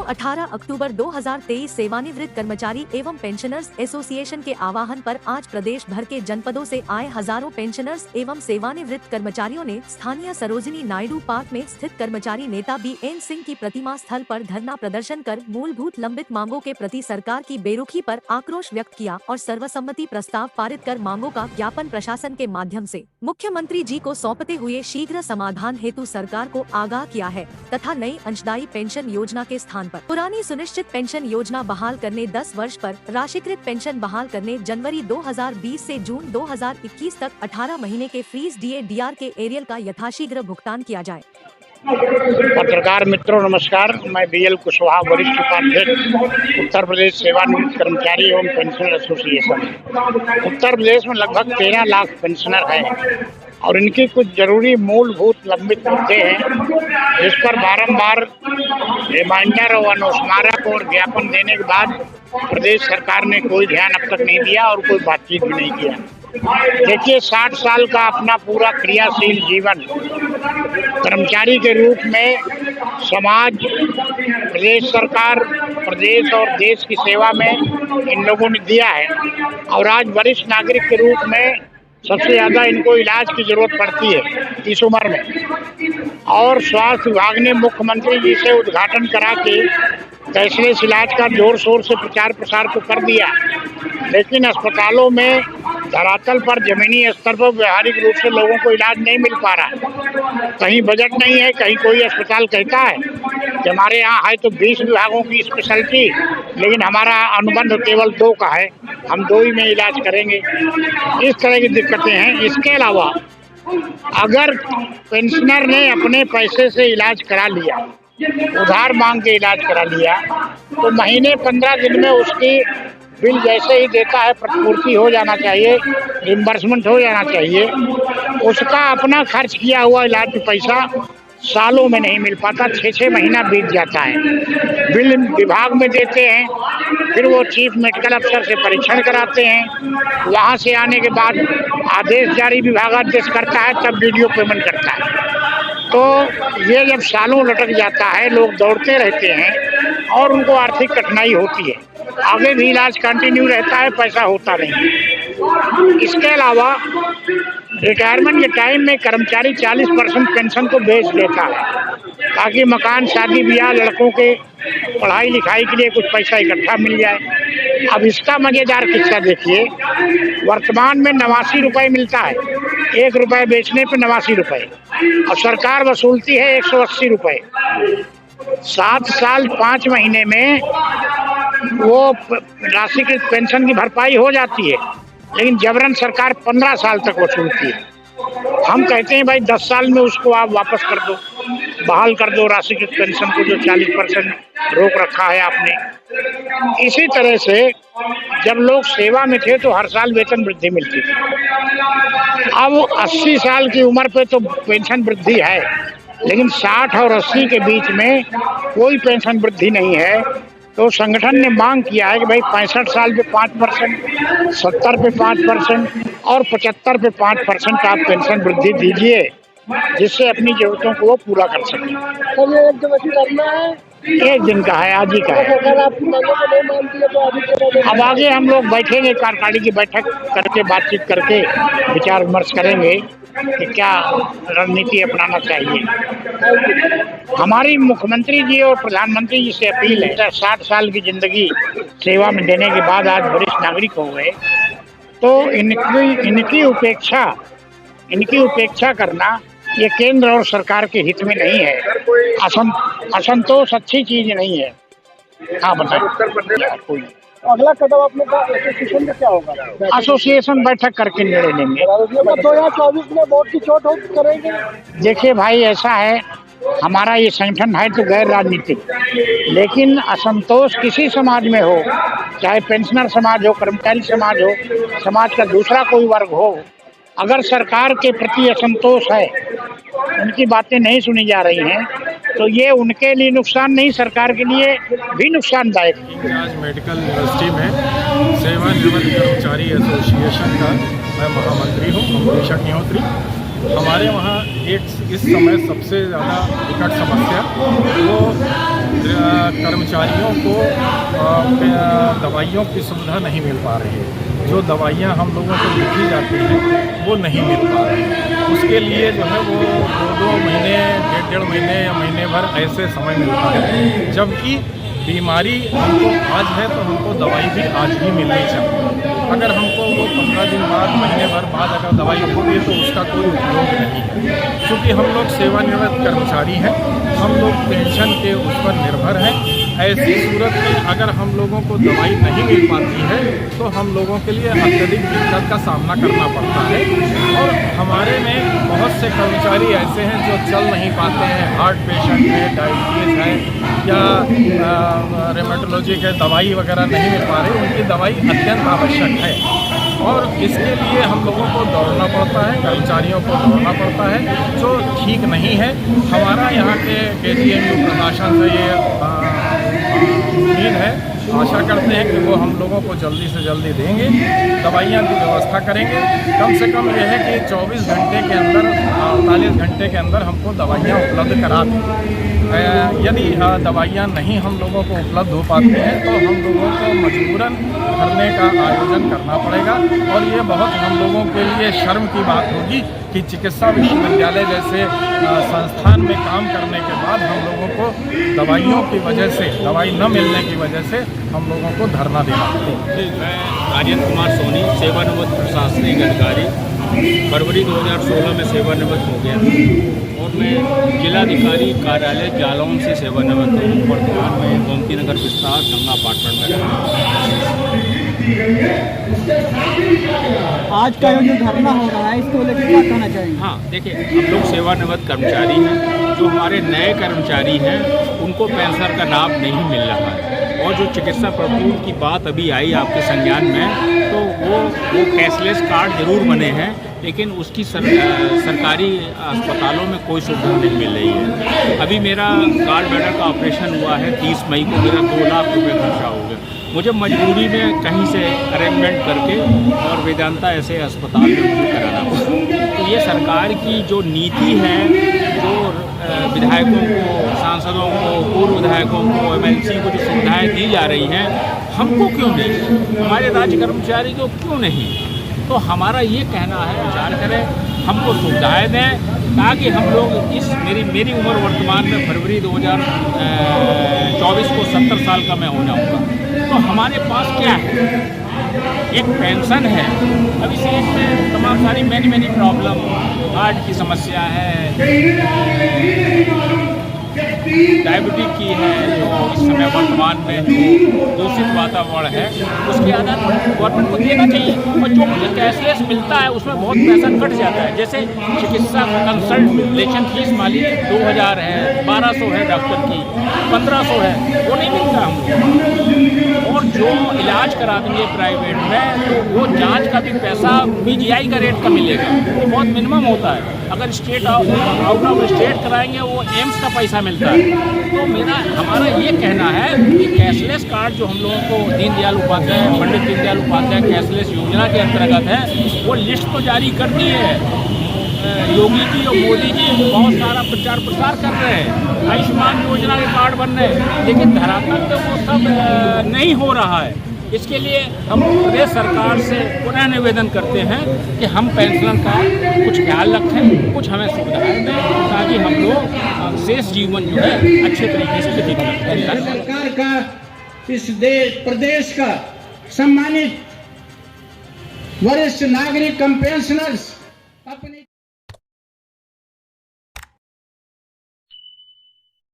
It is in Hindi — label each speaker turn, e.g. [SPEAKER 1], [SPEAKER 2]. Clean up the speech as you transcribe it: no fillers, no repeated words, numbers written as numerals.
[SPEAKER 1] 18 अक्टूबर 2023 सेवानिवृत्त कर्मचारी एवं पेंशनर्स एसोसिएशन के आह्वान पर आज प्रदेश भर के जनपदों से आए हजारों पेंशनर्स एवं सेवानिवृत्त कर्मचारियों ने स्थानीय सरोजिनी नायडू पार्क में स्थित कर्मचारी नेता BN सिंह की प्रतिमा स्थल पर धरना प्रदर्शन कर मूलभूत लंबित मांगों के प्रति सरकार की बेरुखी पर आक्रोश व्यक्त किया और सर्वसम्मति प्रस्ताव पारित कर मांगों का ज्ञापन प्रशासन के माध्यम से मुख्यमंत्री जी को सौंपते हुए शीघ्र समाधान हेतु सरकार को आगाह किया है तथा नई अंशदायी पेंशन योजना के स्थान पर पुरानी सुनिश्चित पेंशन योजना बहाल करने, 10 वर्ष पर राशिकृत पेंशन बहाल करने, जनवरी 2020 से जून 2021 तक 18 महीने के फ्रीज DA/DR के एरियल का यथाशीघ्र भुगतान किया जाए।
[SPEAKER 2] पत्रकार मित्रों नमस्कार, मैं BL कुशवाहा वरिष्ठ उपाध्यक्ष उत्तर प्रदेश सेवानिवृत्त कर्मचारी एवं पेंशनर एसोसिएशन। उत्तर प्रदेश में लगभग 13 लाख पेंशनर हैं और इनकी कुछ जरूरी मूलभूत लंबित मुद्दे हैं जिस पर बारंबार रिमाइंडर और अनुस्मारक और ज्ञापन देने के बाद प्रदेश सरकार ने कोई ध्यान अब तक नहीं दिया और कोई बातचीत भी नहीं किया। देखिए, 60 साल का अपना पूरा क्रियाशील जीवन कर्मचारी के रूप में समाज, प्रदेश सरकार, प्रदेश और देश की सेवा में इन लोगों ने दिया है और आज वरिष्ठ नागरिक के रूप में सबसे ज़्यादा इनको इलाज की जरूरत पड़ती है इस उम्र में। और स्वास्थ्य विभाग ने मुख्यमंत्री जी से उद्घाटन करा के कैशलेस इलाज का जोर शोर से प्रचार प्रसार तो कर दिया, लेकिन अस्पतालों में धरातल पर जमीनी स्तर पर व्यवहारिक रूप से लोगों को इलाज नहीं मिल पा रहा। कहीं बजट नहीं है, कहीं कोई अस्पताल कहता है कि हमारे यहाँ है तो 20 विभागों की स्पेशलिटी, लेकिन हमारा अनुबंध केवल 2 का है, हम 2 ही में इलाज करेंगे। इस तरह की दिक्कतें हैं। इसके अलावा अगर पेंशनर ने अपने पैसे से इलाज करा लिया, उधार मांग के इलाज करा लिया, तो महीने 15 दिन में उसकी बिल जैसे ही देता है प्रतिपूर्ति हो जाना चाहिए, रिम्बर्समेंट हो जाना चाहिए। उसका अपना खर्च किया हुआ इलाज का पैसा सालों में नहीं मिल पाता, 6-6 महीना बीत जाता है। बिल विभाग में देते हैं, फिर वो चीफ मेडिकल अफसर से परीक्षण कराते हैं, वहाँ से आने के बाद आदेश जारी विभागाध्यक्ष करता है, तब वीडियो पेमेंट करता है। तो ये जब सालों लटक जाता है, लोग दौड़ते रहते हैं और उनको आर्थिक कठिनाई होती है। आगे भी इलाज कंटिन्यू रहता है, पैसा होता नहीं। इसके अलावा रिटायरमेंट के टाइम में कर्मचारी 40% पेंशन को बेच देता है ताकि मकान, शादी ब्याह, लड़कों के पढ़ाई लिखाई के लिए कुछ पैसा इकट्ठा मिल जाए। अब इसका मजेदार किस्सा देखिए, वर्तमान में 89 रुपये मिलता है, 1 रुपये बेचने पे 89 रुपये और सरकार वसूलती है 180 रुपये। 7 साल 5 महीने में वो राशिकृत पेंशन की भरपाई हो जाती है, लेकिन जबरन सरकार 15 साल तक वसूलती है। हम कहते हैं भाई 10 साल में उसको आप वापस कर दो, बहाल कर दो राशिकृत पेंशन को, जो 40% रोक रखा है आपने। इसी तरह से जब लोग सेवा में थे तो हर साल वेतन वृद्धि मिलती थी। अब 80 साल की उम्र पे तो पेंशन वृद्धि है, लेकिन 60 और 80 के बीच में कोई पेंशन वृद्धि नहीं है। तो संगठन ने मांग किया है कि भाई 65 साल पे 5%, 70 पे 5% और 75 पे 5% का आप पेंशन वृद्धि दीजिए, जिससे अपनी जरूरतों को वो पूरा कर सकें।
[SPEAKER 3] तो ये 1 दिवसीय करना है,
[SPEAKER 2] 1 दिन का है, आज ही का है।
[SPEAKER 3] अगर आप मांगों को नहीं मानती है तो अभी
[SPEAKER 2] अब आगे हम लोग बैठेंगे, कार्यकारिणी की बैठक करके बातचीत करके विचार विमर्श करेंगे कि क्या रणनीति अपनाना चाहिए। हमारी मुख्यमंत्री जी और प्रधानमंत्री जी से अपील है, 60 साल की जिंदगी सेवा में देने के बाद आज वरिष्ठ नागरिक हो गए, तो इनकी उपेक्षा करना ये केंद्र और सरकार के हित में नहीं है। असंतोष अच्छी चीज नहीं है। हाँ बताइए।
[SPEAKER 3] अगला कदम अपने एसोसिएशन में क्या होगा?
[SPEAKER 2] एसोसिएशन बैठक करके निर्णय लेंगे।
[SPEAKER 3] 2024 में वोट की चोट करेंगे।
[SPEAKER 2] देखिए भाई, ऐसा है, हमारा ये संगठन है तो गैर राजनीतिक, लेकिन असंतोष किसी समाज में हो, चाहे पेंशनर समाज हो, कर्मचारी समाज हो, समाज का दूसरा कोई वर्ग हो, अगर सरकार के प्रति असंतोष है, उनकी बातें नहीं सुनी जा रही हैं, तो ये उनके लिए नुकसान नहीं, सरकार के लिए भी नुकसानदायक है।
[SPEAKER 4] आज मेडिकल यूनिवर्सिटी में सेवानिवृत्त कर्मचारी एसोसिएशन का मैं महामंत्री हूँ, अमरीश अग्निहोत्री। हमारे वहाँ एक इस समय सबसे ज़्यादा विकट समस्या वो कर्मचारियों को दवाइयों की सुविधा नहीं मिल पा रही है। जो दवाइयाँ हम लोगों को लिखी जाती हैं वो नहीं मिल पा रही है। उसके लिए जो है वो 2 महीने, 1.5 महीने या महीने भर ऐसे समय मिलता है, जबकि बीमारी हमको आज है तो हमको दवाई भी आज ही मिलनी चाहिए। अगर हमको वो 15 दिन बाद, महीने भर बाद अगर दवाई होगी तो उसका कोई उपयोग नहीं है, क्योंकि हम लोग सेवानिवृत्त कर्मचारी हैं, हम लोग पेंशन के उस पर निर्भर हैं। ऐसी सूरत में अगर हम लोगों को दवाई नहीं मिल पाती है तो हम लोगों के लिए अत्यधिक दिक्कत का सामना करना पड़ता है। और हमारे में बहुत से कर्मचारी ऐसे हैं जो चल नहीं पाते हैं, हार्ट पेशेंट है, डायबिटीज़ है या रेमेटोलॉजी के दवाई वगैरह नहीं मिल पा रही, उनकी दवाई अत्यंत आवश्यक है। और इसके लिए हम लोगों को दौड़ना पड़ता है, कर्मचारियों को दौड़ना पड़ता है, जो ठीक नहीं है। हमारा यहाँ के KGMU प्रशासन से ये उम्मीद है, आशा करते हैं कि वो हम लोगों को जल्दी से जल्दी देंगे, दवाइयाँ की व्यवस्था करेंगे। कम से कम ये है कि 24 घंटे के अंदर, 48 घंटे के अंदर हमको दवाइयाँ उपलब्ध करा दें। यदि दवाइयाँ नहीं हम लोगों को उपलब्ध हो पाती हैं तो हम लोगों को मजबूरन धरने का आयोजन करना पड़ेगा। और ये बहुत हम लोगों के लिए शर्म की बात होगी कि चिकित्सा विश्वविद्यालय जैसे संस्थान में काम करने के बाद हम लोगों को दवाइयों की वजह से, दवाई न मिलने की वजह से हम लोगों को धरना देना पड़ेगा।
[SPEAKER 5] मैं राजेंद्र कुमार सोनी, सेवानिवृत्त प्रशासनिक अधिकारी, फरवरी 2016 में सेवानिवृत्त हो गया और मैं जिलाधिकारी कार्यालय जालौन से सेवानिवृत्त हूँ। वर्तमान में गोमती नगर विस्तार गंगा अपार्टमेंट में रहता हूँ।
[SPEAKER 3] आज का जो धरना हो रहा है इसको लेकर क्या कहना चाहेंगे?
[SPEAKER 5] हाँ, देखिए, हम लोग सेवानिवृत्त कर्मचारी हैं। जो हमारे नए कर्मचारी हैं उनको पेंशन का लाभ नहीं मिल रहा है, और जो चिकित्सा प्रपूर्ण की बात अभी आई आपके संज्ञान में, तो वो कैशलेस कार्ड जरूर बने हैं, लेकिन उसकी सरकारी अस्पतालों में कोई सुविधा नहीं मिल रही है। अभी मेरा गार्ड बेडर का ऑपरेशन हुआ है, 30 मई को मेरा 2 लाख रुपये खर्चा हो गया। मुझे मजबूरी में कहीं से अरेंजमेंट करके और वेदांता ऐसे अस्पताल में मुझे कराना पड़ा। तो ये सरकार की जो नीति है, जो विधायकों को, सांसदों को, पूर्व विधायकों को, MLC को जो सुविधाएँ दी जा रही हैं, हमको क्यों नहीं, हमारे राज्य कर्मचारी को क्यों नहीं? तो हमारा ये कहना है, विचार करें, हमको सुविधाएँ दें ताकि हम लोग इस मेरी उम्र वर्तमान में फरवरी 2024 को 70 साल का मैं हो जाऊँगा। तो हमारे पास क्या है? एक पेंशन है, अब इस एज में तमाम सारी मैनी प्रॉब्लम, हार्ट की समस्या है, डायबिटीज की है, जो इस समय वर्तमान में जो दूषित वातावरण है उसके आधार पर गवर्नमेंट को देना चाहिए। और जो मुझे कैशलेस मिलता है उसमें बहुत पैसा कट जाता है। जैसे चिकित्सा कंसल्टेशन फीस मान लीजिए 2000 है, 1200 है, डॉक्टर की 1500 है, वो नहीं मिलता हमको। और जो इलाज करा देंगे प्राइवेट में तो वो जांच का भी पैसा PGI का रेट का मिलेगा, वो बहुत मिनिमम होता है। अगर स्टेट आउट ऑफ स्टेट कराएंगे वो एम्स का पैसा मिलता है। तो हमारा ये कहना है कि कैशलेस कार्ड जो हम लोगों को दीनदयाल उपाध्याय, पंडित दीनदयाल उपाध्याय कैशलेस योजना के अंतर्गत है, वो लिस्ट तो जारी कर दी है। योगी जी और मोदी जी बहुत सारा प्रचार प्रसार कर रहे हैं, आयुष्मान योजना के कार्ड बन रहे हैं, लेकिन धरातल पे वो सब नहीं हो रहा है। इसके लिए हम प्रदेश सरकार से पुनः निवेदन करते हैं कि हम पेंशन का कुछ ख्याल रखें, कुछ हमें सुविधाएं दें ताकि हम लोग शेष जीवन जो है अच्छे तरीके से व्यतीत करें।
[SPEAKER 6] सरकार का, इस प्रदेश का सम्मानित वरिष्ठ नागरिक कम पेंशनर्स अपनी